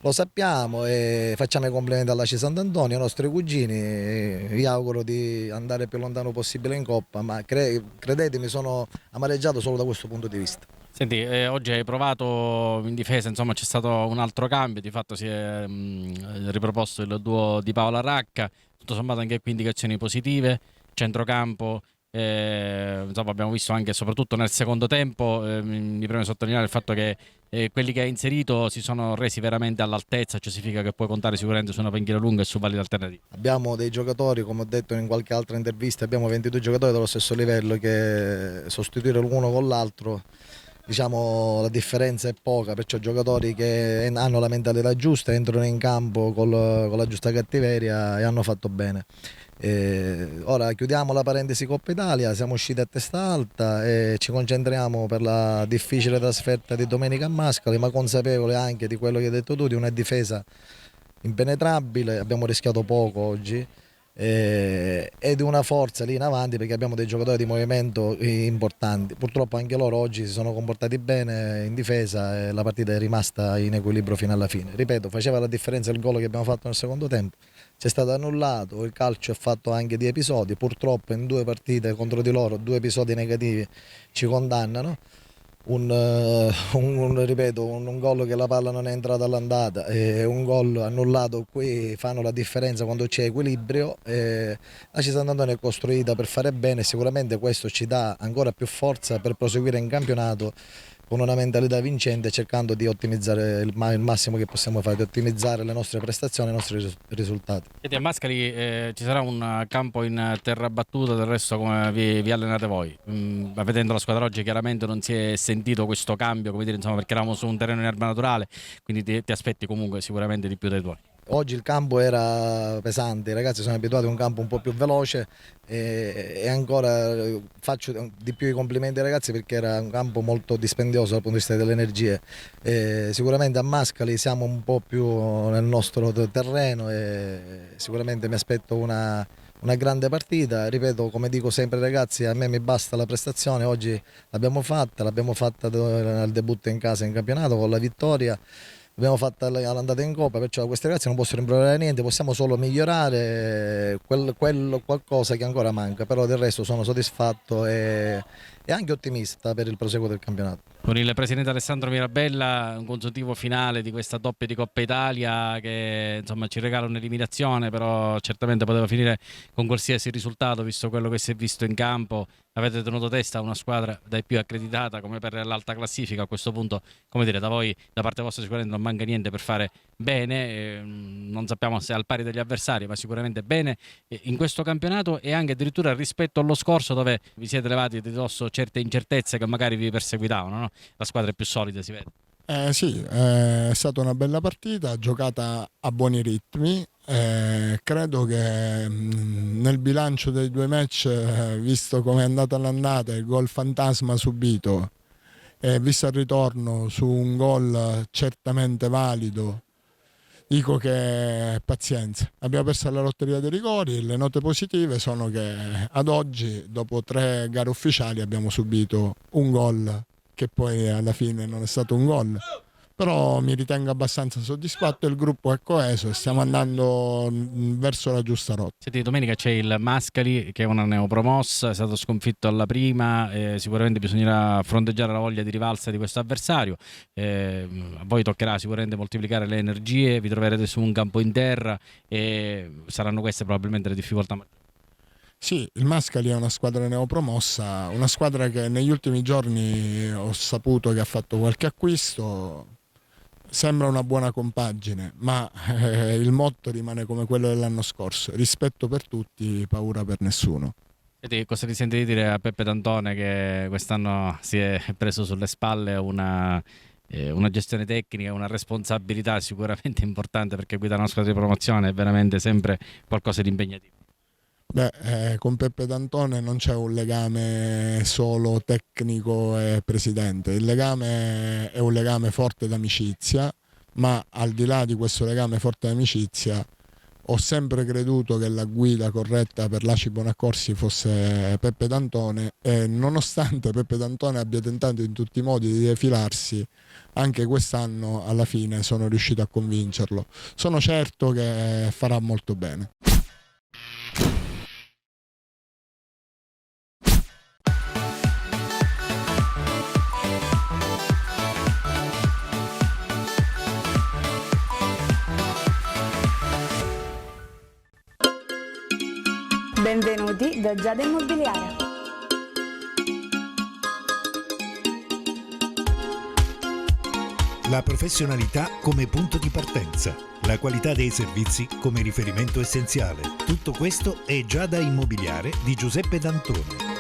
lo sappiamo, e facciamo i complimenti all'Aci Sant'Antonio, ai nostri cugini. Vi auguro di andare più lontano possibile in Coppa, ma credetemi, sono amareggiato solo da questo punto di vista. Senti, oggi hai provato in difesa, insomma c'è stato un altro cambio, di fatto si è riproposto il duo di Paola Racca, tutto sommato anche qui indicazioni positive, centrocampo. Insomma, abbiamo visto anche soprattutto nel secondo tempo, mi preme sottolineare il fatto che quelli che hai inserito si sono resi veramente all'altezza, cioè significa che puoi contare sicuramente su una panchina lunga e su valide alternative. Abbiamo dei giocatori, come ho detto in qualche altra intervista, abbiamo 22 giocatori dello stesso livello, che sostituire l'uno con l'altro, diciamo, la differenza è poca, perciò giocatori che hanno la mentalità giusta, entrano in campo con la giusta cattiveria e hanno fatto bene. Ora chiudiamo la parentesi Coppa Italia, siamo usciti a testa alta e ci concentriamo per la difficile trasferta di domenica a Mascali, ma consapevoli anche di quello che hai detto tu, di una difesa impenetrabile. Abbiamo rischiato poco oggi e di una forza lì in avanti, perché abbiamo dei giocatori di movimento importanti. Purtroppo anche loro oggi si sono comportati bene in difesa e la partita è rimasta in equilibrio fino alla fine. Ripeto, faceva la differenza il gol che abbiamo fatto nel secondo tempo, c'è stato annullato, il calcio è fatto anche di episodi, purtroppo in 2 partite contro di loro 2 episodi negativi ci condannano. Ripeto, un gol che la palla non è entrata all'andata e un gol annullato qui fanno la differenza quando c'è equilibrio. L'Aci Sant'Antonio è costruita per fare bene, sicuramente questo ci dà ancora più forza per proseguire in campionato, con una mentalità vincente, cercando di ottimizzare il massimo che possiamo fare, di ottimizzare le nostre prestazioni e i nostri risultati. Senti, a Mascali ci sarà un campo in terra battuta, del resto come vi allenate voi? Vedendo la squadra oggi chiaramente non si è sentito questo cambio, come dire, insomma, perché eravamo su un terreno in erba naturale, quindi ti aspetti comunque sicuramente di più dai tuoi. Oggi il campo era pesante, i ragazzi sono abituati a un campo un po' più veloce e ancora faccio di più i complimenti ai ragazzi perché era un campo molto dispendioso dal punto di vista delle energie. Sicuramente a Mascali siamo un po' più nel nostro terreno e sicuramente mi aspetto una grande partita. Ripeto, come dico sempre ragazzi, a me mi basta la prestazione, oggi l'abbiamo fatta al debutto in casa in campionato con la vittoria. L'abbiamo fatta all'andata in Coppa, perciò questi ragazzi non possono rimproverare niente, possiamo solo migliorare quello qualcosa che ancora manca, però del resto sono soddisfatto e anche ottimista per il proseguo del campionato. Con il presidente Alessandro Mirabella, un consuntivo finale di questa doppia di Coppa Italia che insomma ci regala un'eliminazione, però certamente poteva finire con qualsiasi risultato visto quello che si è visto in campo. Avete tenuto testa a una squadra dai più accreditata come per l'alta classifica. A questo punto, come dire, da voi, da parte vostra sicuramente non manca niente per fare bene, non sappiamo se al pari degli avversari, ma sicuramente bene in questo campionato e anche addirittura rispetto allo scorso dove vi siete levati di dosso certe incertezze che magari vi perseguitavano, no? La squadra è più solida, si vede. Sì, è stata una bella partita, giocata a buoni ritmi. Credo che nel bilancio dei due match, visto come è andata l'andata, il gol fantasma subito e visto il ritorno su un gol certamente valido, dico che pazienza. Abbiamo perso la lotteria dei rigori. Le note positive sono che ad oggi, dopo 3 gare ufficiali, abbiamo subito un gol che poi alla fine non è stato un gol, però mi ritengo abbastanza soddisfatto, il gruppo è coeso e stiamo andando verso la giusta rotta. Senti, domenica c'è il Mascali che è una neopromossa, è stato sconfitto alla prima, sicuramente bisognerà fronteggiare la voglia di rivalsa di questo avversario, a voi toccherà sicuramente moltiplicare le energie, vi troverete su un campo in terra e saranno queste probabilmente le difficoltà maggiori. Sì, il Mascali è una squadra neopromossa, una squadra che negli ultimi giorni ho saputo che ha fatto qualche acquisto, sembra una buona compagine, ma il motto rimane come quello dell'anno scorso: rispetto per tutti, paura per nessuno. E cosa ti senti di dire a Peppe D'Antone che quest'anno si è preso sulle spalle una gestione tecnica, una responsabilità sicuramente importante, perché guidare una squadra di promozione è veramente sempre qualcosa di impegnativo? Con Peppe D'Antone non c'è un legame solo tecnico e presidente, il legame è un legame forte d'amicizia, ma al di là di questo legame forte d'amicizia ho sempre creduto che la guida corretta per l'ACI Bonaccorsi fosse Peppe D'Antone e nonostante Peppe D'Antone abbia tentato in tutti i modi di defilarsi, anche quest'anno alla fine sono riuscito a convincerlo. Sono certo che farà molto bene. Benvenuti da Giada Immobiliare. La professionalità come punto di partenza, la qualità dei servizi come riferimento essenziale. Tutto questo è Giada Immobiliare di Giuseppe D'Antone.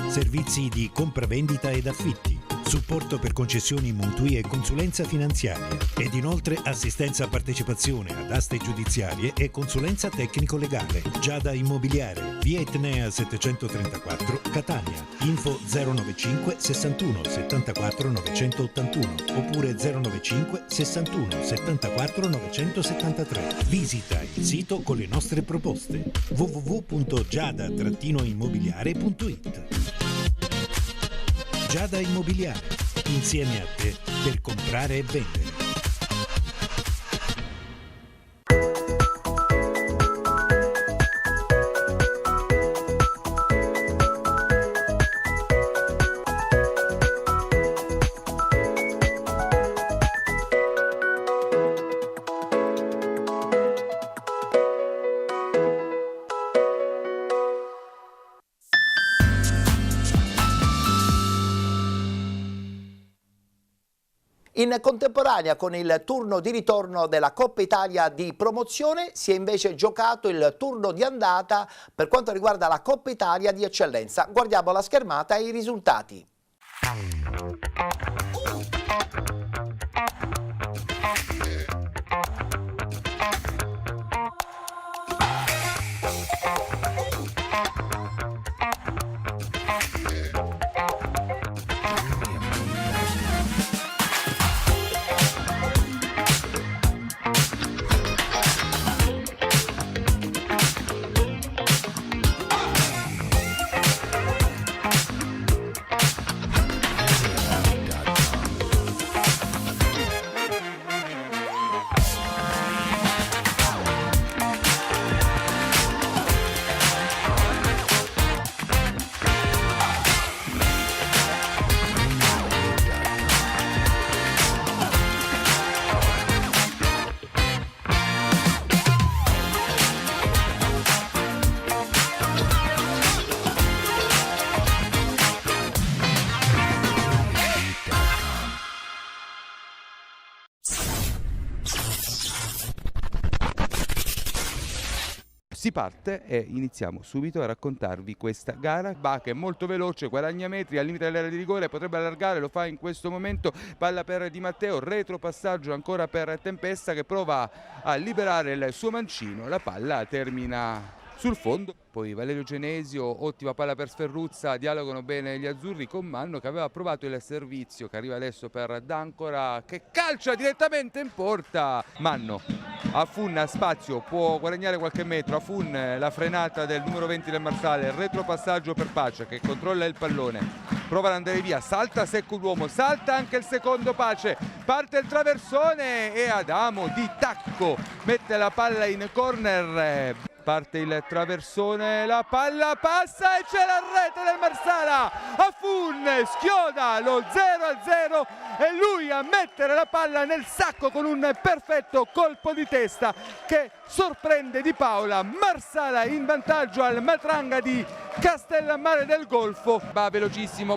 Servizi di compravendita ed affitti, supporto per concessioni mutui e consulenza finanziaria ed inoltre assistenza a partecipazione ad aste giudiziarie e consulenza tecnico-legale. Giada Immobiliare, via Etnea 734, Catania. Info 095 61 74 981 oppure 095 61 74 973. Visita il sito con le nostre proposte www.giada-immobiliare.it. Giada Immobiliare, insieme a te per comprare e vendere. In contemporanea con il turno di ritorno della Coppa Italia di promozione si è invece giocato il turno di andata per quanto riguarda la Coppa Italia di eccellenza. Guardiamo la schermata e i risultati. Si parte e iniziamo subito a raccontarvi questa gara. Bacca è molto veloce, guadagna metri al limite dell'area di rigore, potrebbe allargare, lo fa in questo momento. Palla per Di Matteo, retropassaggio ancora per Tempesta che prova a liberare il suo mancino. La palla termina sul fondo. Poi Valerio Genesio, ottima palla per Sferruzza, dialogano bene gli azzurri con Manno che aveva provato il servizio che arriva adesso per D'Ancora che calcia direttamente in porta. Manno Affun ha spazio, può guadagnare qualche metro. Affun, la frenata del numero 20 del Marsale, il retropassaggio per Pace che controlla il pallone, prova ad andare via, salta secco l'uomo, salta anche il secondo Pace, parte il traversone e Adamo di tacco mette la palla in corner. Parte il traversone, la palla passa e c'è la rete del Marsala. Affun schioda lo 0-0 e lui a mettere la palla nel sacco con un perfetto colpo di testa che sorprende Di Paola. Marsala in vantaggio al Matranga di Castellammare del Golfo. Va velocissimo,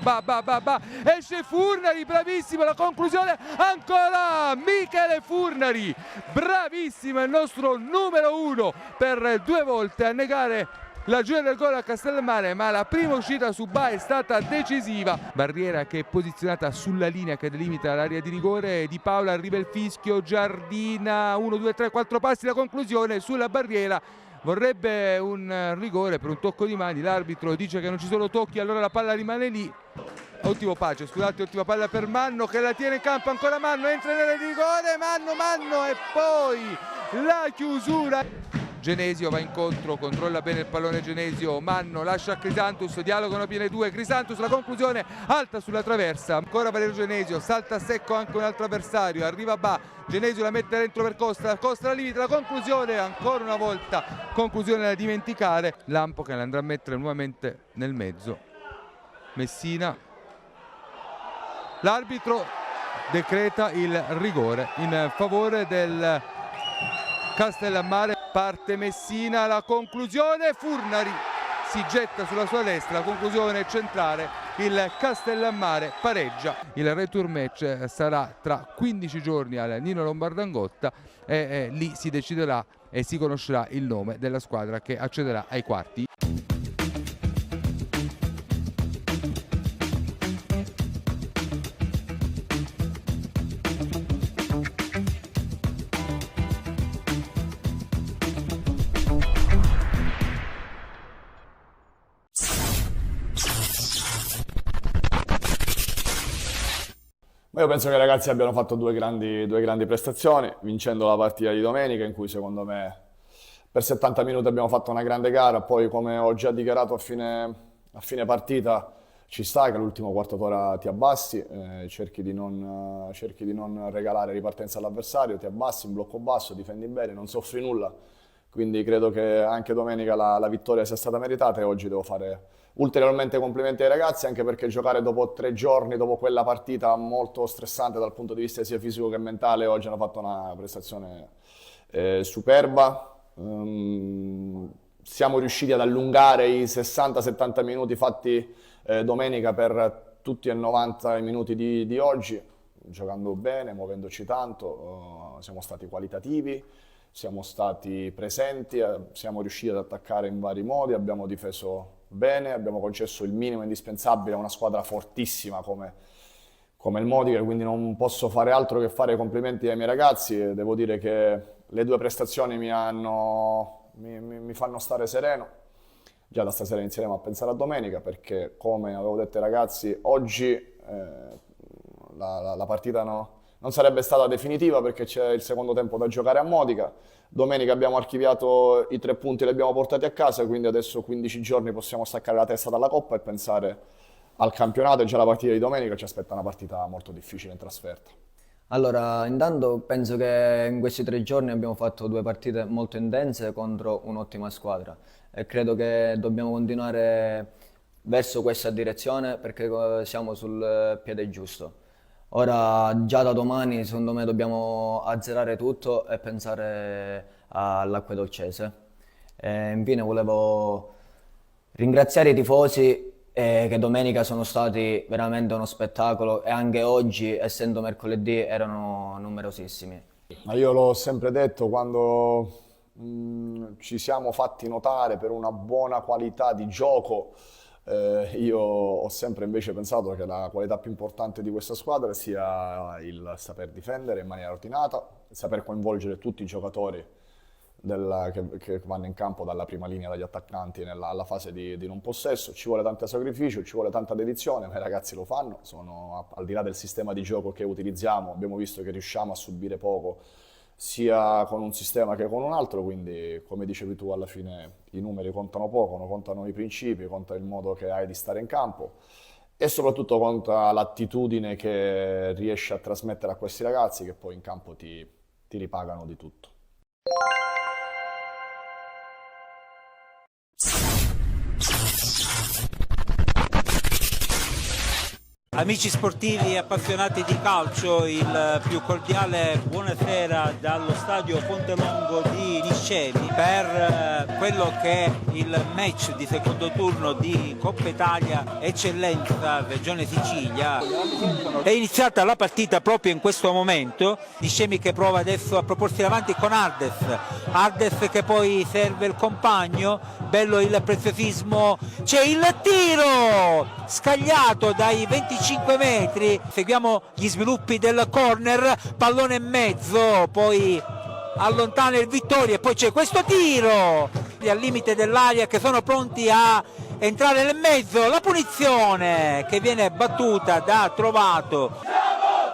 esce Furnari, bravissimo, la conclusione ancora Michele Furnari, bravissimo il nostro numero 1 per 2 volte a negare la gioia del gol a Castellammare, ma la prima uscita su Ba è stata decisiva. Barriera che è posizionata sulla linea che delimita l'area di rigore. Di Paola, arriva il fischio, Giardina, 1, 2, 3, 4 passi, la conclusione sulla barriera. Vorrebbe un rigore per un tocco di mani, l'arbitro dice che non ci sono tocchi, allora la palla rimane lì. Ottimo Pace, scusate, ottima palla per Manno che la tiene in campo, ancora Manno, entra nell'area di rigore, Manno e poi la chiusura. Genesio va incontro, controlla bene il pallone Genesio, Manno lascia a Crisantus, dialogano piene due, Crisantus la conclusione alta sulla traversa, ancora Valerio Genesio, salta a secco anche un altro avversario, arriva Ba, Genesio la mette dentro per Costa, Costa la limita, la conclusione ancora una volta, conclusione da dimenticare, Lampo che la andrà a mettere nuovamente nel mezzo, Messina, l'arbitro decreta il rigore in favore del Castellammare. Parte Messina, la conclusione, Furnari si getta sulla sua destra, la conclusione centrale, il Castellammare pareggia. Il return match sarà tra 15 giorni al Nino Lombardangotta e lì si deciderà e si conoscerà il nome della squadra che accederà ai quarti. Io penso che i ragazzi abbiano fatto due grandi prestazioni, vincendo la partita di domenica in cui secondo me per 70 minuti abbiamo fatto una grande gara, poi come ho già dichiarato a fine partita ci sta che all'ultimo quarto d'ora ti abbassi, cerchi di non regalare ripartenza all'avversario, ti abbassi in blocco basso, difendi bene, non soffri nulla, quindi credo che anche domenica la vittoria sia stata meritata e oggi devo fare ulteriormente complimenti ai ragazzi, anche perché giocare dopo 3 giorni, dopo quella partita molto stressante dal punto di vista sia fisico che mentale, oggi hanno fatto una prestazione superba. Siamo riusciti ad allungare i 60-70 minuti fatti domenica per tutti e 90 minuti di oggi. giocando bene, muovendoci tanto, siamo stati qualitativi, siamo stati presenti, siamo riusciti ad attaccare in vari modi, abbiamo difeso bene, abbiamo concesso il minimo indispensabile a una squadra fortissima come il Modica, quindi non posso fare altro che fare i complimenti ai miei ragazzi e devo dire che le due prestazioni mi fanno stare sereno. Già da stasera inizieremo a pensare a domenica perché, come avevo detto ai ragazzi, oggi la partita non sarebbe stata definitiva perché c'è il secondo tempo da giocare a Modica. Domenica abbiamo archiviato i 3 punti, li abbiamo portati a casa, quindi adesso 15 giorni possiamo staccare la testa dalla Coppa e pensare al campionato, e già la partita di domenica ci aspetta una partita molto difficile in trasferta. Allora, intanto penso che in questi 3 giorni abbiamo fatto 2 partite molto intense contro un'ottima squadra e credo che dobbiamo continuare verso questa direzione perché siamo sul piede giusto. Ora, già da domani, secondo me, dobbiamo azzerare tutto e pensare all'Acque Dolcese. Infine volevo ringraziare i tifosi che domenica sono stati veramente uno spettacolo e anche oggi, essendo mercoledì, erano numerosissimi. Ma io l'ho sempre detto, quando ci siamo fatti notare per una buona qualità di gioco, io ho sempre invece pensato che la qualità più importante di questa squadra sia il saper difendere in maniera ordinata, il saper coinvolgere tutti i giocatori che vanno in campo dalla prima linea, dagli attaccanti alla fase di non possesso. Ci vuole tanto sacrificio, ci vuole tanta dedizione, ma i ragazzi lo fanno, al di là del sistema di gioco che utilizziamo, abbiamo visto che riusciamo a subire poco sia con un sistema che con un altro, quindi come dicevi tu alla fine i numeri contano poco, non contano i principi, conta il modo che hai di stare in campo e soprattutto conta l'attitudine che riesci a trasmettere a questi ragazzi che poi in campo ti ripagano di tutto. Amici sportivi e appassionati di calcio, il più cordiale buonasera dallo stadio Pontelongo di Niscemi per quello che è il match di secondo turno di Coppa Italia Eccellenza Regione Sicilia. È iniziata la partita proprio in questo momento, Niscemi che prova adesso a proporsi avanti con Ardes che poi serve il compagno, bello il preziosismo, c'è il tiro scagliato dai 25 metri, seguiamo gli sviluppi del corner, pallone e mezzo, poi allontana il Vittoria e poi c'è questo tiro al limite dell'area che sono pronti a entrare nel mezzo, la punizione che viene battuta da Trovato,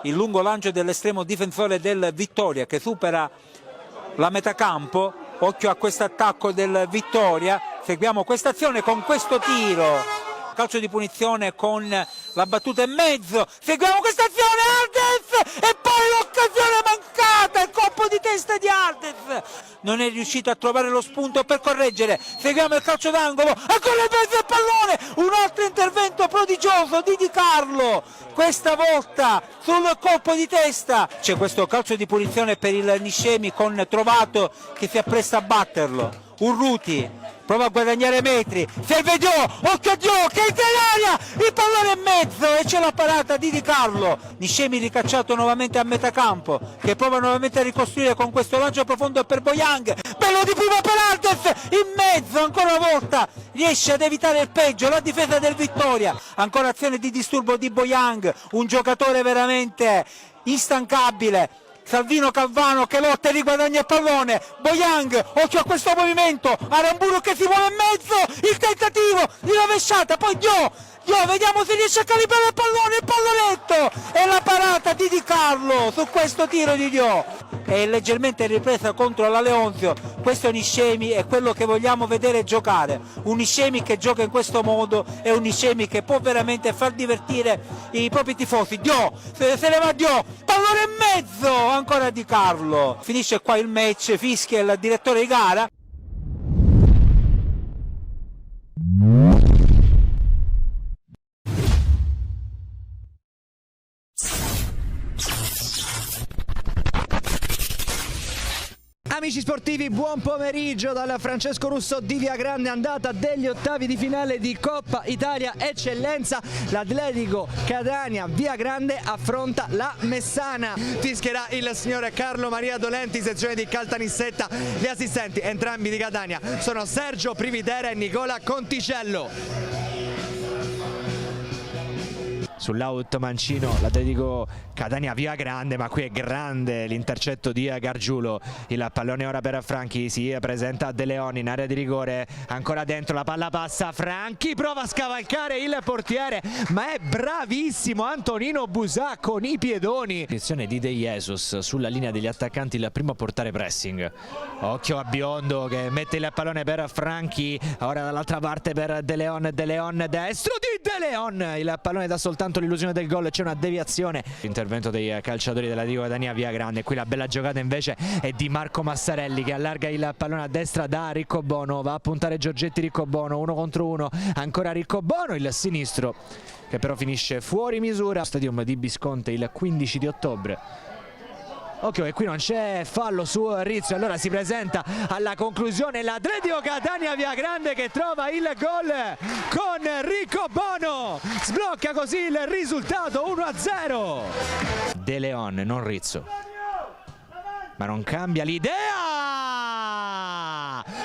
il lungo lancio dell'estremo difensore del Vittoria che supera la metà campo, occhio a questo attacco del Vittoria, seguiamo questa azione con questo tiro. Calcio di punizione con la battuta in mezzo, seguiamo questa azione, Ardes e poi l'occasione mancata, il colpo di testa di Ardes, non è riuscito a trovare lo spunto per correggere, seguiamo il calcio d'angolo, ancora in mezzo al pallone, un altro intervento prodigioso di Di Carlo, questa volta sul colpo di testa, c'è questo calcio di punizione per il Niscemi con Trovato che si appresta a batterlo, Urruti prova a guadagnare metri, serve Dio, occhio a Dio che entra in aria, il pallone in mezzo e c'è la parata di Di Carlo, Niscemi ricacciato nuovamente a metà campo che prova nuovamente a ricostruire con questo lancio profondo per Boyang, bello di prima per Ardes, in mezzo ancora una volta riesce ad evitare il peggio, la difesa del Vittoria, ancora azione di disturbo di Boyang, un giocatore veramente instancabile, Salvino Calvano che lotta e riguadagna il pallone, Boyang, occhio a questo movimento, Aramburu che si vuole in mezzo, il tentativo di rovesciata, poi Dio, vediamo se riesce a calibrare il pallone, il pallonetto e la parata di Di Carlo su questo tiro di Dio. È leggermente ripresa contro la Leonzio, questo Niscemi è quello che vogliamo vedere giocare, un Niscemi che gioca in questo modo è un Niscemi che può veramente far divertire i propri tifosi. Dio, se ne va Dio, pallone in mezzo, ancora Di Carlo, finisce qua il match, fischia il direttore di gara. Amici sportivi, buon pomeriggio dal Francesco Russo di Via Grande, andata degli ottavi di finale di Coppa Italia Eccellenza. L'Atletico Catania Via Grande affronta la Messana. Fischierà il signore Carlo Maria Dolenti, sezione di Caltanissetta. Gli assistenti, entrambi di Catania, sono Sergio Privitera e Nicola Conticello. Sull'out mancino l'Atletico Catania Via Grande, ma qui è grande l'intercetto di Gargiulo. Il pallone ora per Franchi, si presenta De Leon in area di rigore, ancora dentro, la palla passa, Franchi prova a scavalcare il portiere, ma è bravissimo Antonino Busà con i piedoni. Posizione di De Jesus sulla linea degli attaccanti, il primo a portare pressing. Occhio a Biondo che mette il pallone per Franchi, ora dall'altra parte per De Leon destro di De Leon, il pallone dà soltanto l'illusione del gol, c'è una deviazione. Intervento dei calciatori dell'Atletico Catania Via Grande, qui la bella giocata invece è di Marco Massarelli che allarga il pallone a destra da Riccobono, va a puntare Giorgetti, Riccobono 1 contro 1, ancora Riccobono, il sinistro che però finisce fuori misura. Stadium di Bisconte il 15 di ottobre. Occhio che qui non c'è fallo su Rizzo, allora si presenta alla conclusione l'Atletico Catania Via Grande che trova il gol con Riccobono, sblocca così il risultato 1-0. De Leon, non Rizzo, ma non cambia l'idea.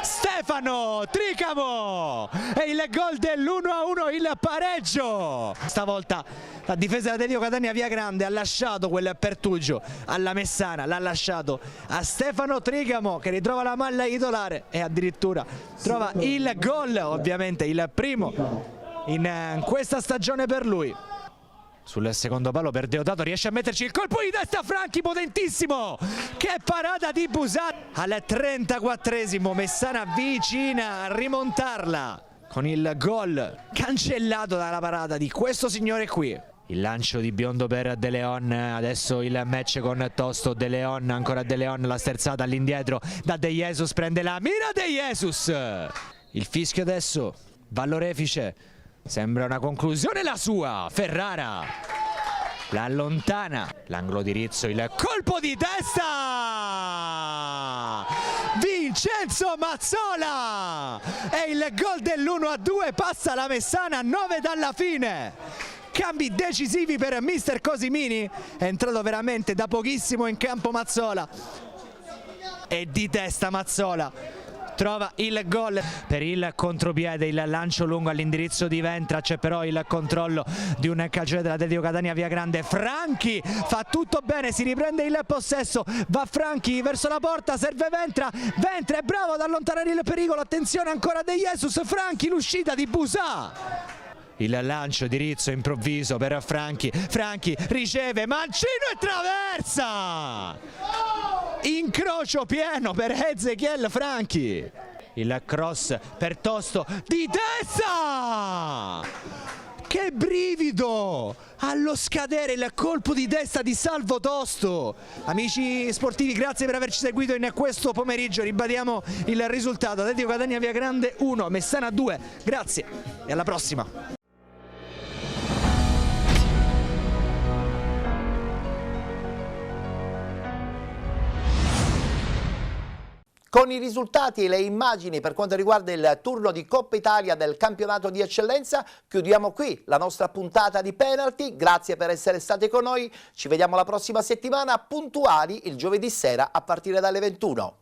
Stefano Tricamo e il gol dell'1-1, il pareggio. Stavolta la difesa dell'Atletico Catania Via Grande ha lasciato quel Pertugio alla Messana, l'ha lasciato a Stefano Tricamo che ritrova la maglia titolare e addirittura trova il gol, ovviamente il primo in questa stagione per lui. Sul secondo palo per Deodato, riesce a metterci il colpo di testa Franchi, potentissimo, che parata di Busà. Al 34esimo Messana vicina a rimontarla con il gol cancellato dalla parata di questo signore qui. Il lancio di Biondo per De Leon, adesso il match con Tosto, De Leon, ancora De Leon, la sterzata all'indietro da De Jesus, prende la mira De Jesus. Il fischio adesso, vallorefice, sembra una conclusione la sua, Ferrara la allontana, l'angolo di Rizzo, il colpo di testa, Vincenzo Mazzola e il gol dell'1-2, passa la Messana a 9 dalla fine. Cambi decisivi per mister Cosimini, è entrato veramente da pochissimo in campo Mazzola e di testa Mazzola trova il gol per il contropiede, il lancio lungo all'indirizzo di Ventra, c'è però il controllo di un calciatore dell'Atletico Catania Via Grande. Franchi fa tutto bene, si riprende il possesso, va Franchi verso la porta, serve Ventra, Ventra è bravo ad allontanare il pericolo, attenzione ancora De Jesus, Franchi, l'uscita di Busà. Il lancio di Rizzo improvviso per Franchi, Franchi riceve, Mancino e traversa! Incrocio pieno per Ezechiel Franchi. Il cross per Tosto di testa! Che brivido! Allo scadere il colpo di testa di Salvo Tosto. Amici sportivi, grazie per averci seguito in questo pomeriggio. Ribadiamo il risultato: Atletico Catania Via Grande 1, Messana 2. Grazie e alla prossima. Con i risultati e le immagini per quanto riguarda il turno di Coppa Italia del campionato di eccellenza, chiudiamo qui la nostra puntata di penalty. Grazie per essere stati con noi, ci vediamo la prossima settimana puntuali il giovedì sera a partire dalle 21.